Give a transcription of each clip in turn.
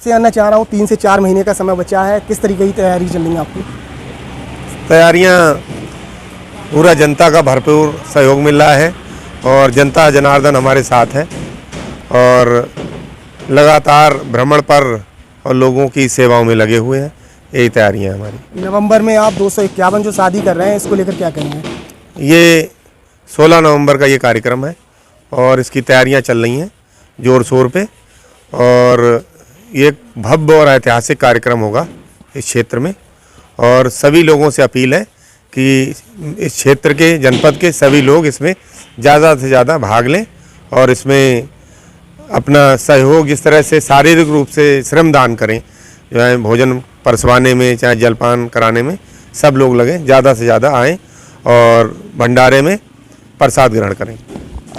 से जानना चाह रहा हूँ, 3 से 4 महीने का समय बचा है, किस तरीके की तैयारी चल रही है आपकी? तैयारियां पूरा जनता का भरपूर सहयोग मिल रहा है और जनता जनार्दन हमारे साथ है और लगातार भ्रमण पर और लोगों की सेवाओं में लगे हुए हैं। यही तैयारियां हमारी। नवंबर में आप 251 जो शादी कर रहे हैं, इसको लेकर क्या कहेंगे? ये 16 नवंबर का ये कार्यक्रम है और इसकी तैयारियां चल रही हैं ज़ोर शोर पे और ये भव्य और ऐतिहासिक कार्यक्रम होगा इस क्षेत्र में और सभी लोगों से अपील है कि इस क्षेत्र के जनपद के सभी लोग इसमें ज़्यादा से ज़्यादा भाग लें और इसमें अपना सहयोग जिस तरह से शारीरिक रूप से श्रमदान करें, जो है भोजन परसवाने में चाहे जलपान कराने में सब लोग लगें, ज़्यादा से ज़्यादा आएँ और भंडारे में प्रसाद ग्रहण करें।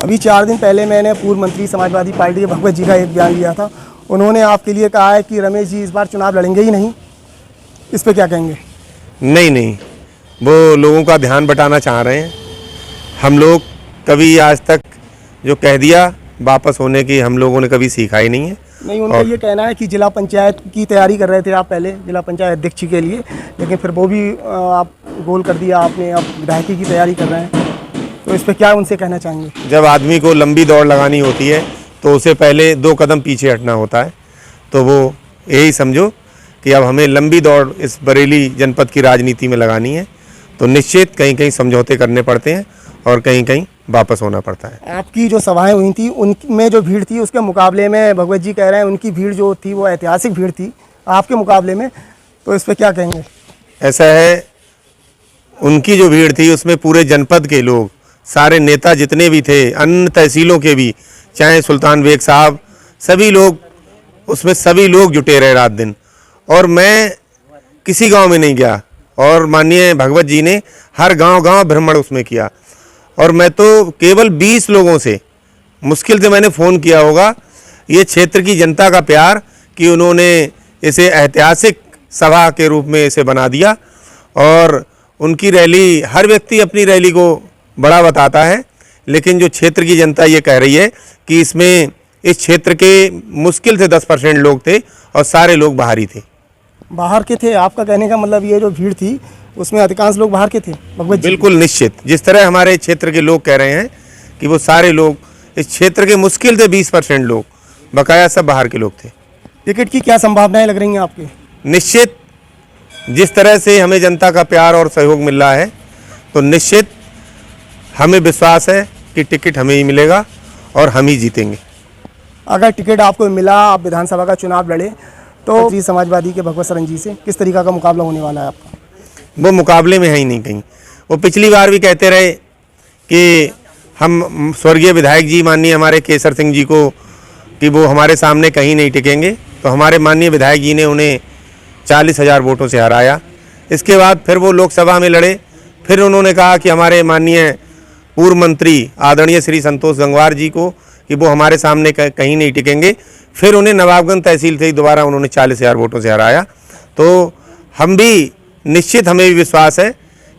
अभी 4 दिन पहले मैंने पूर्व मंत्री समाजवादी पार्टी के भगवत जी का एक बयान लिया था। उन्होंने आपके लिए कहा है कि रमेश जी इस बार चुनाव लड़ेंगे ही नहीं, इस पे क्या कहेंगे? नहीं, वो लोगों का ध्यान बटाना चाह रहे हैं। हम लोग कभी आज तक जो कह दिया वापस होने की हम लोगों ने कभी सीखा ही नहीं है। नहीं, उनका ये कहना है कि जिला पंचायत की तैयारी कर रहे थे आप पहले, जिला पंचायत अध्यक्ष के लिए, लेकिन फिर वो भी आप गोल कर दिया आपने, अब विधायकी की तैयारी कर रहे हैं, तो इस पर क्या उनसे कहना चाहेंगे? जब आदमी को लंबी दौड़ लगानी होती है तो उसे पहले 2 कदम पीछे हटना होता है, तो वो यही समझो कि अब हमें लंबी दौड़ इस बरेली जनपद की राजनीति में लगानी है, तो निश्चित कहीं कहीं समझौते करने पड़ते हैं और कहीं कहीं वापस होना पड़ता है। आपकी जो सभाएं हुई थी उनमें जो भीड़ थी उसके मुकाबले में भगवत जी कह रहे हैं उनकी भीड़ जो थी वो ऐतिहासिक भीड़ थी आपके मुकाबले में, तो इस पर क्या कहेंगे? ऐसा है, उनकी जो भीड़ थी उसमें पूरे जनपद के लोग, सारे नेता जितने भी थे, अन्य तहसीलों के भी, चाहे सुल्तान बेग साहब, सभी लोग उसमें, सभी लोग जुटे रहे रात दिन और मैं किसी गांव में नहीं गया और माननीय भगवत जी ने हर गांव भ्रमण उसमें किया और मैं तो केवल 20 लोगों से मुश्किल से मैंने फ़ोन किया होगा। ये क्षेत्र की जनता का प्यार कि उन्होंने इसे ऐतिहासिक सभा के रूप में इसे बना दिया और उनकी रैली, हर व्यक्ति अपनी रैली को बड़ा बताता है, लेकिन जो क्षेत्र की जनता ये कह रही है कि इसमें इस क्षेत्र के मुश्किल से 10% लोग थे और सारे लोग बाहरी थे। बाहर के थे? आपका कहने का मतलब ये जो भीड़ थी उसमें अधिकांश लोग बाहर के थे भगवत जी? बिल्कुल निश्चित, जिस तरह हमारे क्षेत्र के लोग कह रहे हैं कि वो सारे लोग इस क्षेत्र के मुश्किल से 20% लोग बकाया सब बाहर के लोग थे। टिकट की क्या संभावनाएं लग रही हैं आपकी? निश्चित, जिस तरह से हमें जनता का प्यार और सहयोग मिल रहा है तो निश्चित हमें विश्वास है कि टिकट हमें ही मिलेगा और हम ही जीतेंगे। अगर टिकट आपको मिला, आप विधानसभा का चुनाव लड़े, तो जी समाजवादी के भगवत सरन जी से किस तरीका का मुकाबला होने वाला है आपका? वो मुकाबले में है ही नहीं कहीं। वो पिछली बार भी कहते रहे कि हम स्वर्गीय विधायक जी माननीय हमारे केसर सिंह जी को कि वो हमारे सामने कहीं नहीं टिकेंगे, तो हमारे माननीय विधायक जी ने उन्हें 40,000 वोटों से हराया। इसके बाद फिर वो लोकसभा में लड़े, फिर उन्होंने कहा कि हमारे माननीय पूर्व मंत्री आदरणीय श्री संतोष गंगवार जी को कि वो हमारे सामने कहीं नहीं टिकेंगे, फिर उन्हें नवाबगंज तहसील से दोबारा उन्होंने 40,000 वोटों से हराया। तो हम भी निश्चित, हमें भी विश्वास है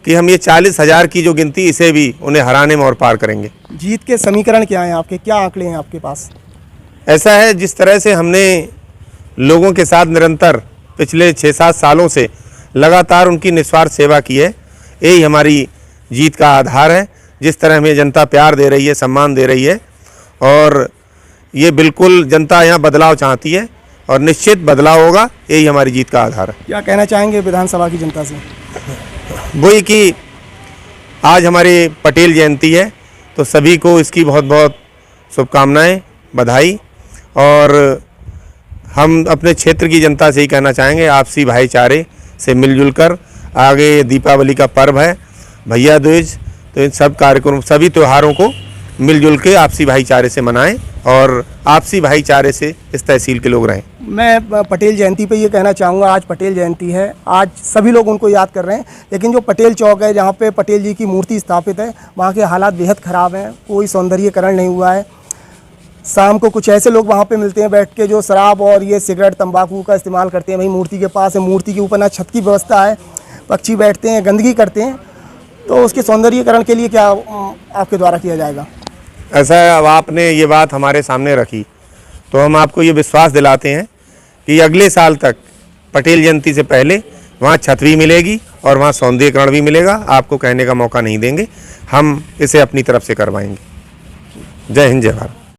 कि हम ये 40,000 की जो गिनती, इसे भी उन्हें हराने में और पार करेंगे। जीत के समीकरण क्या हैं आपके, क्या आंकड़े हैं आपके पास? ऐसा है, जिस तरह से हमने लोगों के साथ निरंतर पिछले 6-7 सालों से लगातार उनकी निस्वार्थ सेवा की है, यही हमारी जीत का आधार है। जिस तरह हमें जनता प्यार दे रही है, सम्मान दे रही है और ये बिल्कुल जनता यहाँ बदलाव चाहती है और निश्चित बदलाव होगा, यही हमारी जीत का आधार है। क्या कहना चाहेंगे विधानसभा की जनता से? वही कि आज हमारी पटेल जयंती है, तो सभी को इसकी बहुत बहुत शुभकामनाएं, बधाई, और हम अपने क्षेत्र की जनता से ही कहना चाहेंगे आपसी भाईचारे से मिलजुल कर आगे, दीपावली का पर्व है, भैया दूज, तो इन सब कार्यक्रम, सभी त्योहारों को मिलजुल के आपसी भाईचारे से मनाएं और आपसी भाईचारे से इस तहसील के लोग रहें। मैं पटेल जयंती पे ये कहना चाहूँगा, आज पटेल जयंती है, आज सभी लोग उनको याद कर रहे हैं, लेकिन जो पटेल चौक है जहाँ पे पटेल जी की मूर्ति स्थापित है, वहाँ के हालात बेहद ख़राब हैं, कोई सौंदर्यीकरण नहीं हुआ है। शाम को कुछ ऐसे लोग वहाँ पे मिलते हैं बैठ के जो शराब और ये सिगरेट तंबाकू का इस्तेमाल करते हैं। भाई मूर्ति के पास है, मूर्ति के ऊपर ना छत की व्यवस्था है, पक्षी बैठते हैं, गंदगी करते हैं, तो उसके सौंदर्यीकरण के लिए क्या आपके द्वारा किया जाएगा? ऐसा है, अब आपने ये बात हमारे सामने रखी तो हम आपको ये विश्वास दिलाते हैं कि अगले साल तक पटेल जयंती से पहले वहाँ छत भी मिलेगी और वहाँ सौंदर्यीकरण भी मिलेगा। आपको कहने का मौका नहीं देंगे, हम इसे अपनी तरफ से करवाएंगे। जय हिंद, जय भारत।